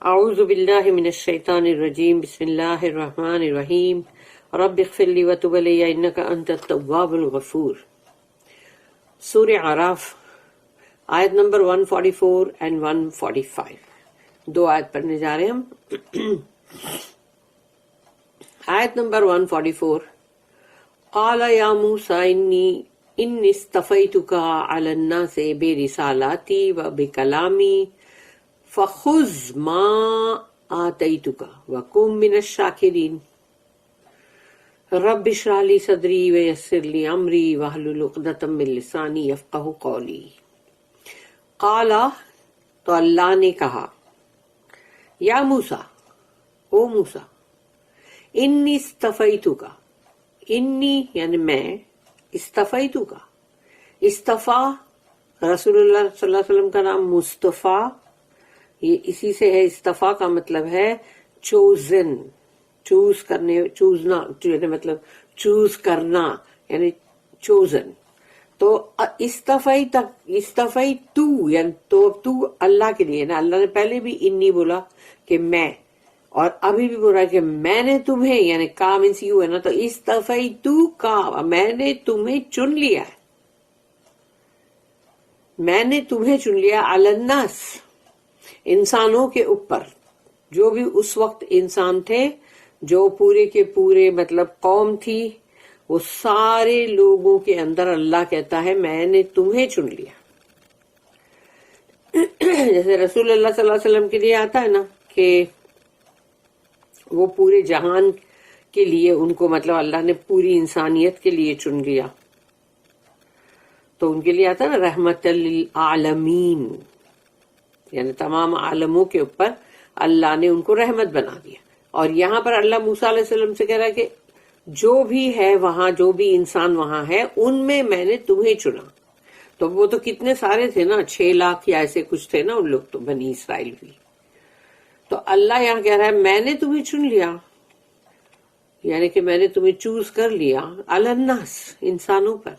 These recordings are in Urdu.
اعوذ باللہ من الشیطان الرجیم بسم اللہ الرحمن الرحیم رب اغفر لی وتب علی انک انت التواب الغفور۔ سورہ اعراف آیت نمبر 144 اینڈ 145، دو آیت پڑھنے جا رہے ہیں ہم۔ آیت نمبر 144، قال یا موسیٰ انی اصطفیتک علی الناس برسالاتی و بکلامی فخذ ما آتیتک وکن من الشاکرین رب اشرح لی صدری ویسر لی امری واحلل عقدۃ من لسانی یفقہوا قولی۔ قال، تو اللہ نے کہا، یا موسیٰ، او موسیٰ، انی اصطفیتک، انی یعنی میں، اصطفیتک، اصطفیٰ رسول اللہ صلی اللہ علیہ وسلم کا نام مصطفیٰ، یہ اسی سے ہے۔ اصطفیٰ کا مطلب ہے چوزن، چوز کرنے، چوزنا مطلب چوز کرنا یعنی چوزن۔ تو استفی تو یعنی تو اللہ کے لیے نا، اللہ نے پہلے بھی انی بولا کہ میں، اور ابھی بھی بولا کہ میں نے تمہیں، یعنی کا مینس یو ہے نا، تو استفی تو کا، میں نے تمہیں چن لیا ہے، میں نے تمہیں چن لیا علی الناس، انسانوں کے اوپر، جو بھی اس وقت انسان تھے، جو پورے کے پورے مطلب قوم تھی، وہ سارے لوگوں کے اندر اللہ کہتا ہے میں نے تمہیں چن لیا۔ جیسے رسول اللہ صلی اللہ علیہ وسلم کے لیے آتا ہے نا کہ وہ پورے جہان کے لیے ان کو مطلب اللہ نے پوری انسانیت کے لیے چن لیا، تو ان کے لیے آتا ہے نا رحمت للعالمین، یعنی تمام عالموں کے اوپر اللہ نے ان کو رحمت بنا دیا۔ اور یہاں پر اللہ موسیٰ علیہ السلام سے کہہ رہا ہے کہ جو بھی ہے وہاں، جو بھی انسان وہاں ہے، ان میں میں نے تمہیں چنا۔ تو وہ تو کتنے سارے تھے نا، 6 لاکھ یا ایسے کچھ تھے نا ان لوگ، تو بنی اسرائیل بھی۔ تو اللہ یہاں کہہ رہا ہے میں نے تمہیں چن لیا، یعنی کہ میں نے تمہیں چوز کر لیا علی الناس، انسانوں پر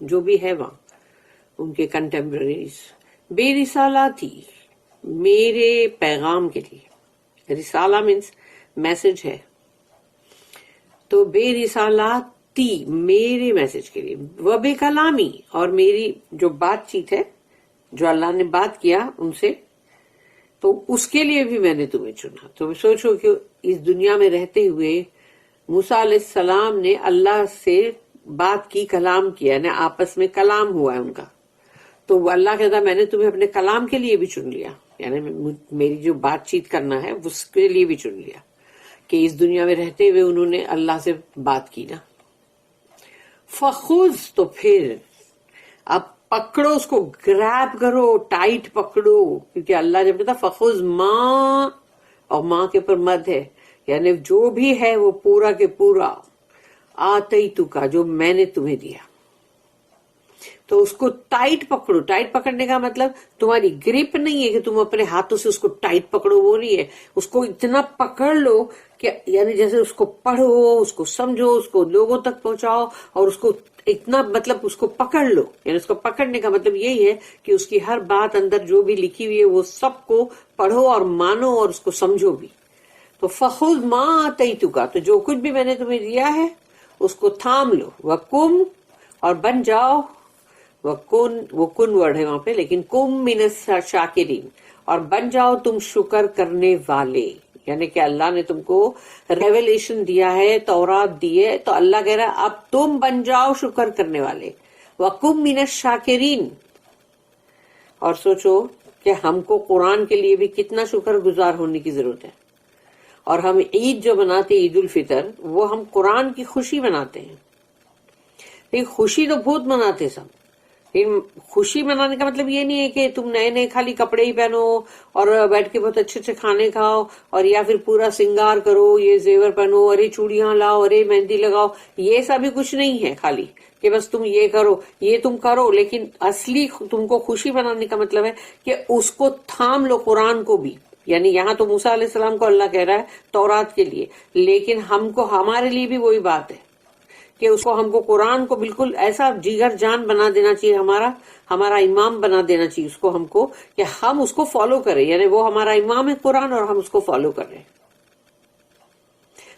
جو بھی ہے وہاں، ان کے کنٹمپریریز، بے رسالاتی، میرے پیغام کے لیے۔ رسالہ مینس میسج ہے، تو بے رسالاتی، میرے میسج کے لیے، وہ بے کلامی، اور میری جو بات چیت ہے، جو اللہ نے بات کیا ان سے، تو اس کے لیے بھی میں نے تمہیں چنا۔ تو سوچو کہ اس دنیا میں رہتے ہوئے موسیٰ علیہ السلام نے اللہ سے بات کی، کلام کیا، یعنی آپس میں کلام ہوا ہے ان کا، تو وہ اللہ کہتا میں نے تمہیں اپنے کلام کے لیے بھی چن لیا، یعنی میری جو بات چیت کرنا ہے اس کے لیے بھی چن لیا، کہ اس دنیا میں رہتے ہوئے انہوں نے اللہ سے بات کی نا۔ فخذ، تو پھر اب پکڑو اس کو، گریب کرو، ٹائٹ پکڑو، کیونکہ اللہ جب کہتا فخذ ماں، اور ماں کے اوپر مد ہے، یعنی جو بھی ہے وہ پورا کے پورا آتیتک کا، جو میں نے تمہیں دیا، تو اس کو ٹائٹ پکڑو۔ ٹائٹ پکڑنے کا مطلب تمہاری گرپ نہیں ہے کہ تم اپنے ہاتھوں سے اس کو ٹائٹ پکڑو، وہ نہیں ہے، اس کو اتنا پکڑ لو کہ یعنی جیسے اس کو پڑھو، اس کو سمجھو، اس کو لوگوں تک پہنچاؤ، اور اس کو اتنا مطلب اس کو پکڑ لو، یعنی اس کو پکڑنے کا مطلب یہی ہے کہ اس کی ہر بات اندر جو بھی لکھی ہوئی ہے وہ سب کو پڑھو اور مانو اور اس کو سمجھو بھی۔ تو فخذ ما آتیتک، تو جو کچھ بھی میں نے تمہیں دیا ہے اس کو تھام لو، وکم، اور بن جاؤ، وہ کن ورڈ ہے وہاں پہ، لیکن کم من الشاکرین، اور بن جاؤ تم شکر کرنے والے، یعنی کہ اللہ نے تم کو ریویلیشن دیا ہے، تورات دی ہے، تو اللہ کہہ رہا ہے اب تم بن جاؤ شکر کرنے والے، وَقُم مِّنَ الشَّاكِرِينَ۔ اور سوچو کہ ہم کو قرآن کے لیے بھی کتنا شکر گزار ہونے کی ضرورت ہے، اور ہم عید جو مناتے عید الفطر، وہ ہم قرآن کی خوشی مناتے ہیں، لیکن خوشی تو بہت مناتے سب، لیکن خوشی منانے کا مطلب یہ نہیں ہے کہ تم نئے نئے خالی کپڑے ہی پہنو اور بیٹھ کے بہت اچھے اچھے کھانے کھاؤ، اور یا پھر پورا سنگار کرو، یہ زیور پہنو، ارے چوڑیاں لاؤ، ارے مہندی لگاؤ، یہ سب بھی کچھ نہیں ہے خالی کہ بس تم یہ کرو، یہ تم کرو، لیکن اصلی تم کو خوشی منانے کا مطلب ہے کہ اس کو تھام لو، قرآن کو بھی، یعنی یہاں تو موسیٰ علیہ السلام کو اللہ کہہ رہا ہے تورات کے لیے، لیکن ہم کو، ہمارے لیے بھی وہی بات ہے کہ اس کو ہم کو قرآن کو بالکل ایسا جگر جان بنا دینا چاہیے، ہمارا امام بنا دینا چاہیے اس کو، ہم کو کہ ہم اس کو فالو کریں، یعنی وہ ہمارا امام ہے قرآن اور ہم اس کو فالو کر رہے ہیں،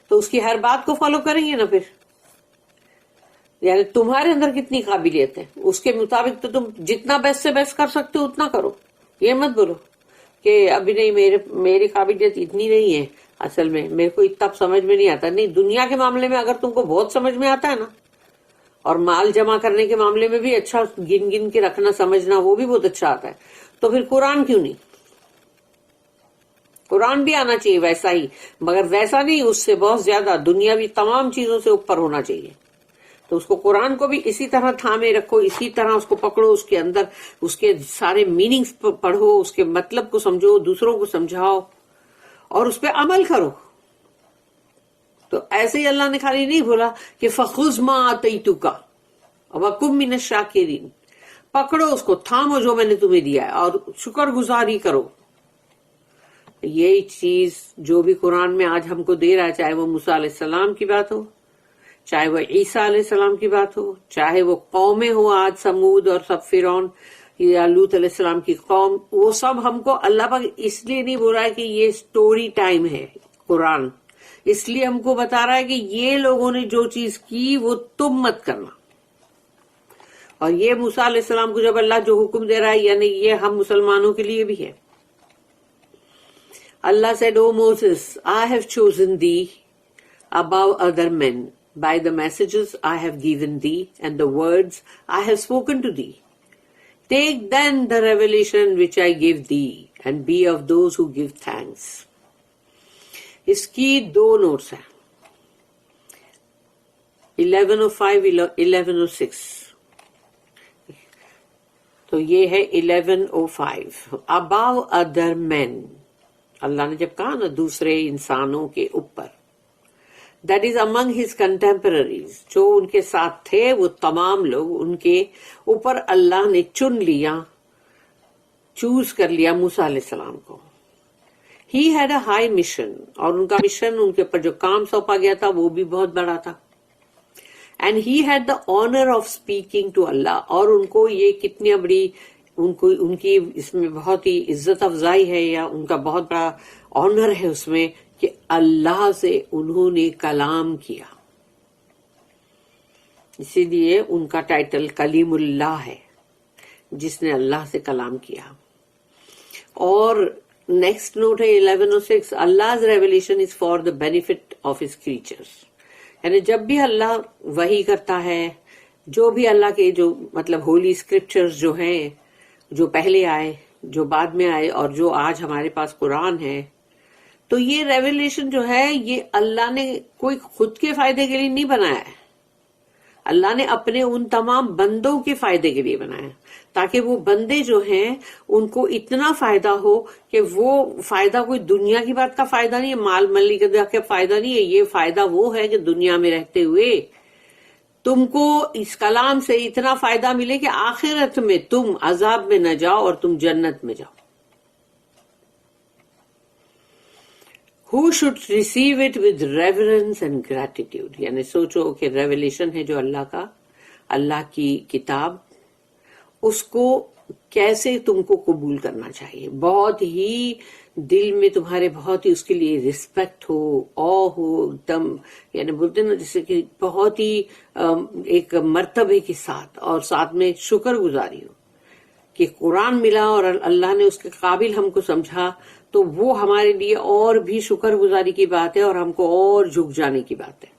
تو اس کی ہر بات کو فالو کریں گے نا پھر. یعنی تمہارے اندر کتنی قابلیت ہے اس کے مطابق تو تم جتنا بیسٹ سے بیسٹ کر سکتے ہو اتنا کرو. یہ مت بولو کہ ابھی نہیں، میری قابلیت اتنی نہیں ہے، اصل میں میرے کو اتنا سمجھ میں نہیں آتا. نہیں، دنیا کے معاملے میں اگر تم کو بہت سمجھ میں آتا ہے نا، اور مال جمع کرنے کے معاملے میں بھی اچھا گن گن کے رکھنا سمجھنا وہ بھی بہت اچھا آتا ہے، تو پھر قرآن کیوں نہیں؟ قرآن بھی آنا چاہیے ویسا ہی، مگر ویسا نہیں، اس سے بہت زیادہ دنیاوی تمام چیزوں سے اوپر ہونا چاہیے. تو اس کو قرآن کو بھی اسی طرح تھامے رکھو، اسی طرح اس کو پکڑو، اس کے اندر اس کے سارے میننگز پڑھو، اس کے مطلب کو سمجھو، دوسروں کو سمجھاؤ اور اس پہ عمل کرو. تو ایسے ہی اللہ نے خالی نہیں بولا کہ فخذ ما آتیتک وکن من الشاکرین، پکڑو اس کو، تھامو جو میں نے تمہیں دیا ہے اور شکر گزاری کرو. یہی چیز جو بھی قرآن میں آج ہم کو دے رہا ہے، چاہے وہ موسیٰ علیہ السلام کی بات ہو، چاہے وہ عیسیٰ علیہ السلام کی بات ہو، چاہے وہ قومیں ہو آج سمود اور سب فرعون یا لوط علیہ السلام کی قوم، وہ سب ہم کو اللہ پاک اس لیے نہیں بول رہا ہے کہ یہ سٹوری ٹائم ہے قرآن، اس لیے ہم کو بتا رہا ہے کہ یہ لوگوں نے جو چیز کی وہ تم مت کرنا. اور یہ موسیٰ علیہ السلام کو جب اللہ جو حکم دے رہا ہے، یعنی یہ ہم مسلمانوں کے لیے بھی ہے. Allah said, O Moses, I have chosen thee above other men by the messages I have given thee and the words I have spoken to thee. Take then the revelation which I give thee and be of those who give thanks. اس کی دو نوٹس ہیں، 1105 1106. تو یہ ہے 1105 above other men. اللہ نے جب کہا نا دوسرے انسانوں کے اوپر، that is Umang his contemporaries, جو ان کے ساتھ تھے وہ تمام لوگ، ان کے اوپر اللہ نے چن لیا، چوز کر لیا موسیٰ علیہ السلام کو. He had a high mission, اور ان کا مشن، ان کے اوپر جو کام سونپا گیا تھا وہ بھی بہت بڑا تھا. And he had the honour of speaking to Allah, اور ان کو یہ کتنی بڑی ان کی اس میں بہت ہی عزت افزائی ہے، یا ان کا بہت بڑا آنر ہے اس میں کہ اللہ سے انہوں نے کلام کیا. اسی لیے ان کا ٹائٹل کلیم اللہ ہے، جس نے اللہ سے کلام کیا. اور نیکسٹ نوٹ ہے 1106 Allah's revelation is for the benefit of his creatures. یعنی جب بھی اللہ وحی کرتا ہے، جو بھی اللہ کے جو مطلب ہولی اسکرپچرز جو ہیں، جو پہلے آئے، جو بعد میں آئے، اور جو آج ہمارے پاس قرآن ہے، تو یہ ریویلیشن جو ہے یہ اللہ نے کوئی خود کے فائدے کے لیے نہیں بنایا ہے، اللہ نے اپنے ان تمام بندوں کے فائدے کے لیے بنایا، تاکہ وہ بندے جو ہیں ان کو اتنا فائدہ ہو کہ وہ فائدہ کوئی دنیا کی بات کا فائدہ نہیں ہے، مال ملی کا فائدہ نہیں ہے، یہ فائدہ وہ ہے کہ دنیا میں رہتے ہوئے تم کو اس کلام سے اتنا فائدہ ملے کہ آخرت میں تم عذاب میں نہ جاؤ اور تم جنت میں جاؤ. Who should receive it with reverence and gratitude. یعنی سوچو کہ ریویلیشن ہے جو اللہ کا، اللہ کی کتاب، اس کو کیسے تم کو قبول کرنا چاہیے. بہت ہی دل میں تمہارے بہت ہی اس کے لیے رسپیکٹ ہو، او ہو، ایک دم یعنی بولتے نا جیسے کہ بہت ہی ایک مرتبے کے ساتھ، اور ساتھ میں شکر گزاری ہو کہ قرآن ملا اور اللہ نے اس کے قابل ہم کو سمجھا، تو وہ ہمارے لیے اور بھی شکر گزاری کی بات ہے اور ہم کو اور جھک جانے کی بات ہے.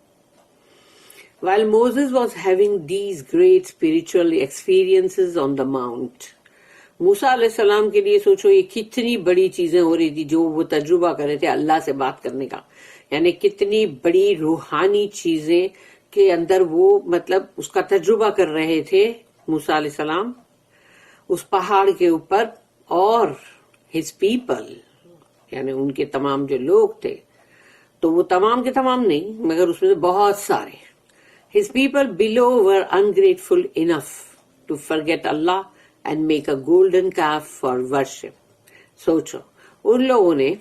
While Moses was having these great spiritual experiences on the mount, موسیٰ علیہ السلام کے لیے سوچو یہ کتنی بڑی چیزیں ہو رہی تھی جو وہ تجربہ کر رہے تھے اللہ سے بات کرنے کا، یعنی کتنی بڑی روحانی چیزیں کے اندر وہ مطلب اس کا تجربہ کر رہے تھے موسیٰ علیہ السلام اس پہاڑ کے اوپر. اور his people یعنی ان کے تمام جو لوگ تھے، تو وہ تمام کے تمام نہیں مگر اس میں سے بہت سارے، his people below were ungrateful enough to forget Allah and make a golden calf for worship. سوچو ان لوگوں نے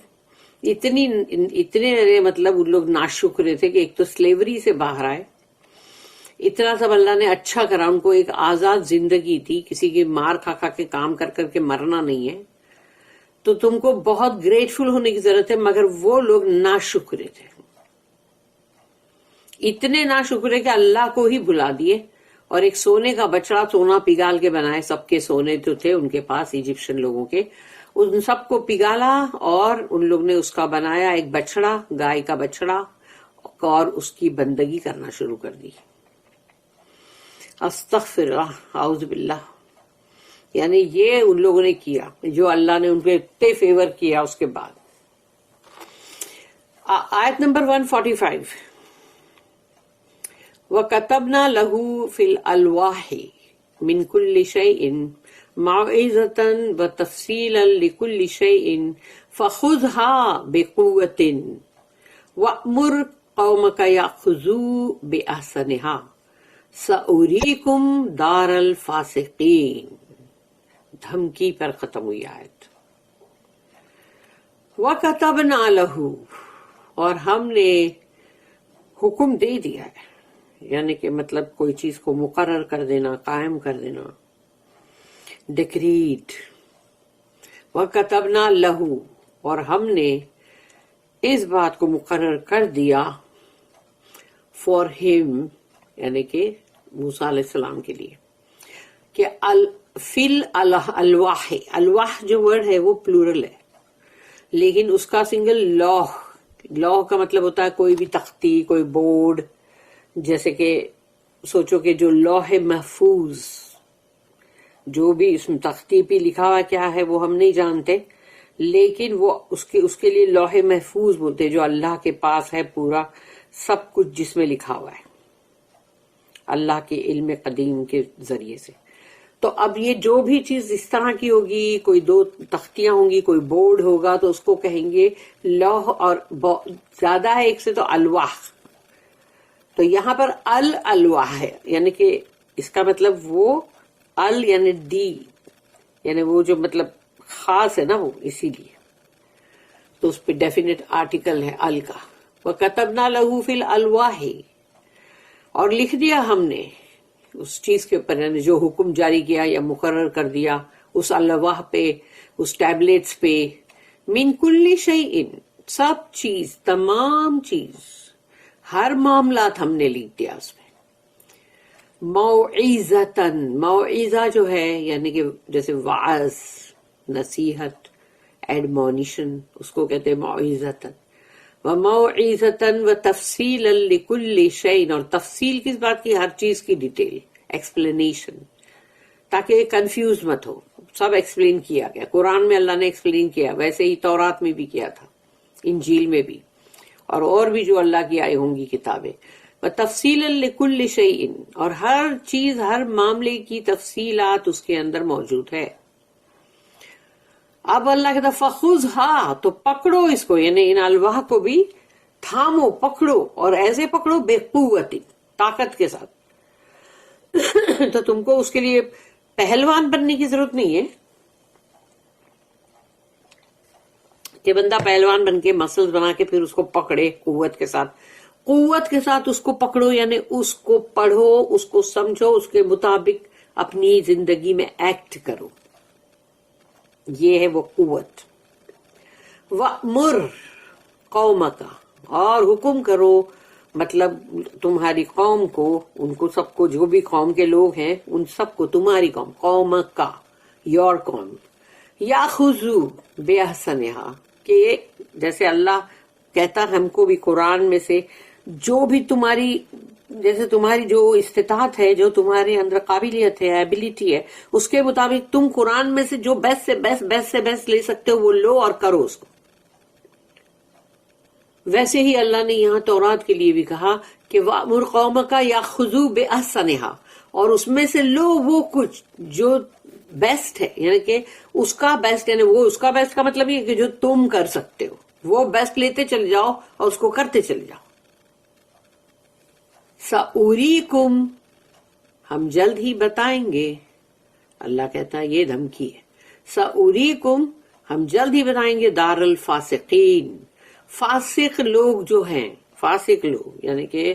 اتنے مطلب ان لوگ ناشکرے تھے کہ ایک تو سلیوری سے باہر آئے، اتنا سب اللہ نے اچھا کرا، ان کو ایک آزاد زندگی تھی، کسی کی مار کھا کھا کے کام کر کر کے مرنا نہیں ہے، تو تم کو بہت گریٹفل ہونے کی ضرورت ہے. مگر وہ لوگ ناشکرے تھے، اتنے ناشکرے کہ اللہ کو ہی بھلا دیے، اور ایک سونے کا بچڑا، سونا پگھال کے بنائے، سب کے سونے جو تھے ان کے پاس ایجپشن لوگوں کے، ان سب کو پگھالا، اور ان لوگ نے اس کا بنایا ایک بچڑا، گائے کا بچڑا، اور اس کی بندگی کرنا شروع کر دی. استغفر اللہ، اعوذ باللہ. یعنی یہ ان لوگوں نے کیا جو اللہ نے ان پہ اتنے فیور کیا. اس کے بعد آیت نمبر 145، وَكَتَبْنَا لَهُ فِي الْأَلْوَاحِ مِنْ كُلِّ شَيْءٍ مَوْعِظَةً وَتَفْصِيلًا لِكُلِّ شَيْءٍ فَخُذْهَا بِقُوَّةٍ وَأْمُرْ قَوْمَكَ يَأْخُذُوا بِأَحْسَنِهَا سَأُرِيكُمْ دَارَ الْفَاسِقِينَ. دھمکی پر ختم ہوئی آیت. وَكَتَبْنَا لَهُ، اور ہم نے حکم دے دیا ہے، یعنی کہ مطلب کوئی چیز کو مقرر کر دینا، قائم کر دینا، ڈکریٹ. وَكَتَبْنَا لَهُ، اور ہم نے اس بات کو مقرر کر دیا فار ہم، یعنی کہ موسیٰ علیہ السلام کے لیے، کہ فل الواح، الواح جو ورڈ ہے وہ پلورل ہے، لیکن اس کا سنگل لوح. لوح کا مطلب ہوتا ہے کوئی بھی تختی، کوئی بورڈ. جیسے کہ سوچو کہ جو لوح محفوظ، جو بھی اس میں تختی پہ لکھا ہوا کیا ہے وہ ہم نہیں جانتے، لیکن وہ اس کے لیے لوح محفوظ بولتے، جو اللہ کے پاس ہے پورا سب کچھ، جس میں لکھا ہوا ہے اللہ کے علم قدیم کے ذریعے سے. تو اب یہ جو بھی چیز اس طرح کی ہوگی، کوئی دو تختیاں ہوں گی، کوئی بورڈ ہوگا، تو اس کو کہیں گے لوح، اور زیادہ ہے ایک سے تو الواح. تو یہاں پر الواح ہے، یعنی کہ اس کا مطلب وہ یعنی دی، یعنی وہ جو مطلب خاص ہے نا وہ، اسی لیے تو اس پہ ڈیفینیٹ آرٹیکل ہے ال کا. وَكَتَبْنَا لَهُ فِي الْأَلْوَاحِ، اور لکھ دیا ہم نے اس چیز کے اوپر، یعنی جو حکم جاری کیا یا مقرر کر دیا اس الواح پہ، اس ٹیبلیٹس پہ، من کل شیء، سب چیز، تمام چیز، ہر معاملات ہم نے لکھ دیا اس میں. موعظتاً، موعظہ جو ہے یعنی کہ جیسے وعظ، نصیحت، ایڈمونیشن، اس کو کہتے ہیں موعظتاً. وَمَوْعِظَةً وَتَفْصِيلًا لِكُلِّ شَيْءٍ، اور تفصیل کس بات کی؟ ہر چیز کی ڈیٹیل، ایکسپلینیشن، تاکہ کنفیوز مت ہو. سب ایکسپلین کیا گیا قرآن میں، اللہ نے ایکسپلین کیا، ویسے ہی تورات میں بھی کیا تھا، انجیل میں بھی، اور بھی جو اللہ کی آئی ہوں گی کتابیں. وَتَفْصِيلًا لِكُلِّ شَيْءٍ، اور ہر چیز، ہر معاملے کی تفصیلات اس کے اندر موجود ہے. اب اللہ کہتا فَخُذْهَا، تو پکڑو اس کو، یعنی ان الواح کو بھی تھامو، پکڑو، اور ایسے پکڑو بے قوت، طاقت کے ساتھ. تو تم کو اس کے لیے پہلوان بننے کی ضرورت نہیں ہے کہ بندہ پہلوان بن کے مسلز بنا کے پھر اس کو پکڑے. قوت کے ساتھ، قوت کے ساتھ اس کو پکڑو، یعنی اس کو پڑھو، اس کو سمجھو، اس کے مطابق اپنی زندگی میں ایکٹ کرو. یہ ہے وہ قوت. وَأْمُرْ قَوْمَكَ، اور حکم کرو، مطلب تمہاری قوم کو، ان کو سب کو، جو بھی قوم کے لوگ ہیں ان سب کو، تمہاری قوم، قومک کا، یور قوم، یاخذوا بِأَحْسَنِهَا، کہ جیسے اللہ کہتا ہم کو بھی قرآن میں سے، جو بھی تمہاری، جیسے تمہاری جو استطاعت ہے، جو تمہارے اندر قابلیت ہے، ایبیلٹی ہے، اس کے مطابق تم قرآن میں سے جو بیسٹ سے بیسٹ، بیسٹ سے بیسٹ لے سکتے ہو وہ لو اور کرو اس کو. ویسے ہی اللہ نے یہاں تورات کے لیے بھی کہا کہ وَأْمُرْ قَوْمَكَ يَأْخُذُوا بِأَحْسَنِهَا، اور اس میں سے لو وہ کچھ جو بیسٹ ہے، یعنی کہ اس کا بیسٹ، یعنی وہ اس کا بیسٹ کا مطلب یہ کہ جو تم کر سکتے ہو، وہ بیسٹ لیتے چلے جاؤ اور اس کو کرتے چلے جاؤ. سَأُرِيكُمْ، ہم جلد ہی بتائیں گے. اللہ کہتا ہے یہ دھمکی ہے. سَأُرِيكُمْ، ہم جلد ہی بتائیں گے، دار الفاسقین، فاسق لوگ جو ہیں، فاسق لوگ یعنی کہ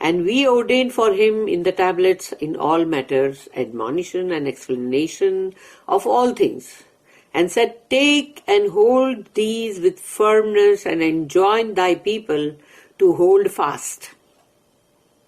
And we ordained for him in the tablets in all matters admonition and explanation of all things, and said, take and hold these with firmness and enjoin thy people to hold fast.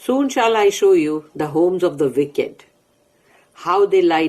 Soon shall I show you the homes of the wicked, how they lie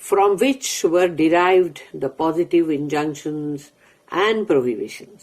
From which were derived the positive injunctions and prohibitions,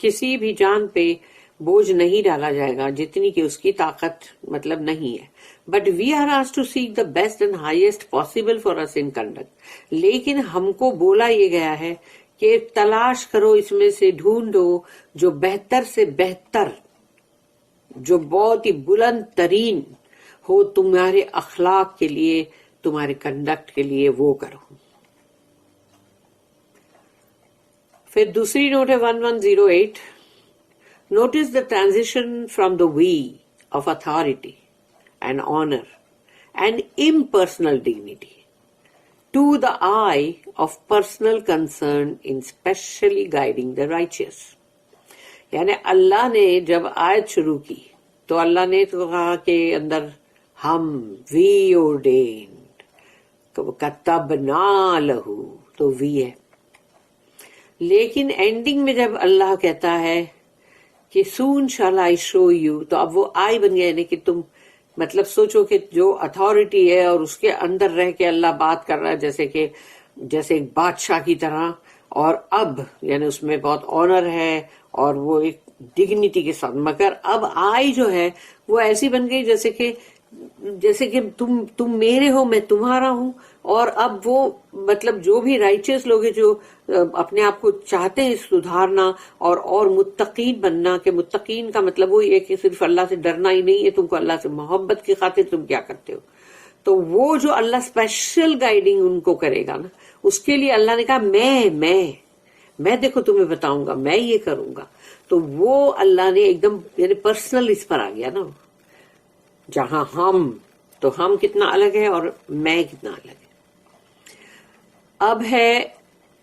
کسی بھی جان پہ بوجھ نہیں ڈالا جائے گا جتنی کہ اس کی طاقت مطلب نہیں ہے. But we are asked to seek the best and highest possible for us in conduct. لیکن ہم کو بولا یہ گیا ہے کہ تلاش کرو، اس میں سے ڈھونڈو جو بہتر سے بہتر، جو بہت ہی بلند ترین ہو تمہارے اخلاق کے لیے، تمہارے کنڈکٹ کے لیے، وہ کرو. پھر دوسری نوٹ ہے 1108. Notice the transition from the we of authority and honor and impersonal dignity to the I of personal concern in specially guiding the righteous. یعنی اللہ نے جب آیت شروع کی تو اللہ نے تو کہا کہ اندر ہم we ordained کتبنا لہو، تو we ہے. لیکن اینڈنگ میں جب اللہ کہتا ہے کہ soon shall I show you، تو اب وہ آئی بن گیا. یعنی کہ تم مطلب سوچو کہ جو اتھارٹی ہے اور اس کے اندر رہ کے اللہ بات کر رہا ہے جیسے ایک بادشاہ کی طرح، اور اب یعنی اس میں بہت آنر ہے اور وہ ایک ڈگنیٹی کے ساتھ. مگر اب آئی جو ہے وہ ایسی بن گئی جیسے کہ تم میرے ہو، میں تمہارا ہوں. اور اب وہ مطلب جو بھی رائچیس لوگ ہیں جو اپنے آپ کو چاہتے ہیں سدھارنا اور متقین بننا، کہ متقین کا مطلب وہی ہے کہ صرف اللہ سے ڈرنا ہی نہیں ہے، تم کو اللہ سے محبت کی خاطر تم کیا کرتے ہو. تو وہ جو اللہ اسپیشل گائیڈنگ ان کو کرے گا نا، اس کے لیے اللہ نے کہا میں دیکھو تمہیں بتاؤں گا، میں یہ کروں گا. تو وہ اللہ نے ایک دم یعنی پرسنل اس پر آ گیا نا، جہاں ہم کتنا الگ ہے اور میں کتنا الگ ہے. اب ہے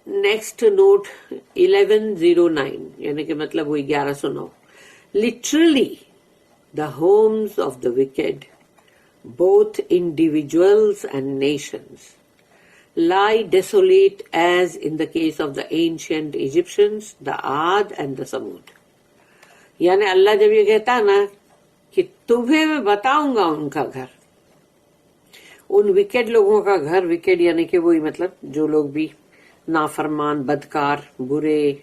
نیکسٹ نوٹ 1109، یعنی کہ مطلب وہی 1109. Literally the homes of the wicked both individuals and nations lie desolate as in the case of the ancient Egyptians, the Ad and the Samud. یعنی اللہ جب یہ کہتا ہے نا کہ تمہیں میں بتاؤں گا ان کا گھر، ان وکیڈ لوگوں کا گھر. وکیڈ یعنی کہ وہی مطلب جو لوگ بھی نافرمان، بدکار، برے،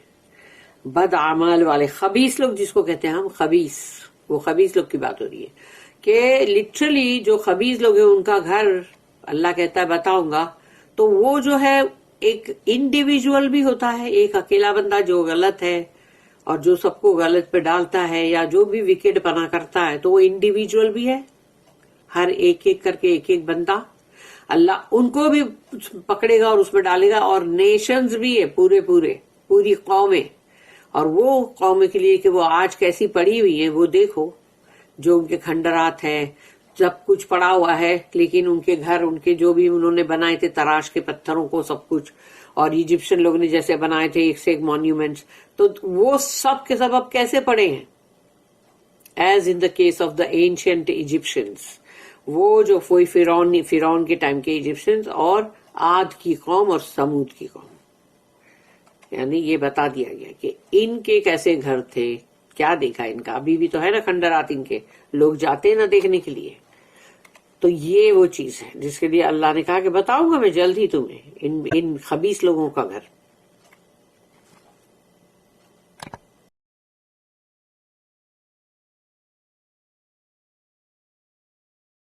بد اعمال والے، خبیث لوگ جس کو کہتے ہیں ہم خبیث، وہ خبیث لوگ کی بات ہو رہی ہے کہ لٹرلی جو خبیث لوگ ہیں ان کا گھر اللہ کہتا ہے بتاؤں گا. تو وہ جو ہے ایک انڈیویجول بھی ہوتا ہے، ایک اکیلا بندہ جو غلط ہے اور جو سب کو غلط پہ ڈالتا ہے یا جو بھی وکٹ پنا کرتا ہے، تو وہ انڈیویجول بھی ہے، ہر ایک کر کے ایک بندہ. اللہ ان کو بھی پکڑے گا اور اس میں ڈالے گا. اور نیشنز بھی ہے، پوری قومیں. اور وہ قوم کے لیے کہ وہ آج کیسی پڑی ہوئی ہیں وہ دیکھو، جو ان کے کھنڈرات ہیں، سب کچھ پڑا ہوا ہے، لیکن ان کے گھر، ان کے جو بھی انہوں نے بنائے تھے تراش کے پتھروں کو، سب کچھ، اور ایجپشن لوگ نے جیسے بنائے تھے ایک سے ایک مانیومنٹس، تو وہ سب کے سب اب کیسے پڑے ہیں؟ As in the case of the ancient Egyptians, وہ جو کوئی فرعون کے ٹائم کے ایجپشنس، اور عاد کی قوم اور سمود کی قوم. یعنی یہ بتا دیا گیا کہ ان کے کیسے گھر تھے، کیا دیکھا ان کا. ابھی بھی تو ہے نا کھنڈرات ان کے، لوگ جاتے ہیں نا دیکھنے کے لیے. تو یہ وہ چیز ہے جس کے لیے اللہ نے کہا کہ بتاؤں گا میں جلد ہی تمہیں ان خبیث لوگوں کا گھر.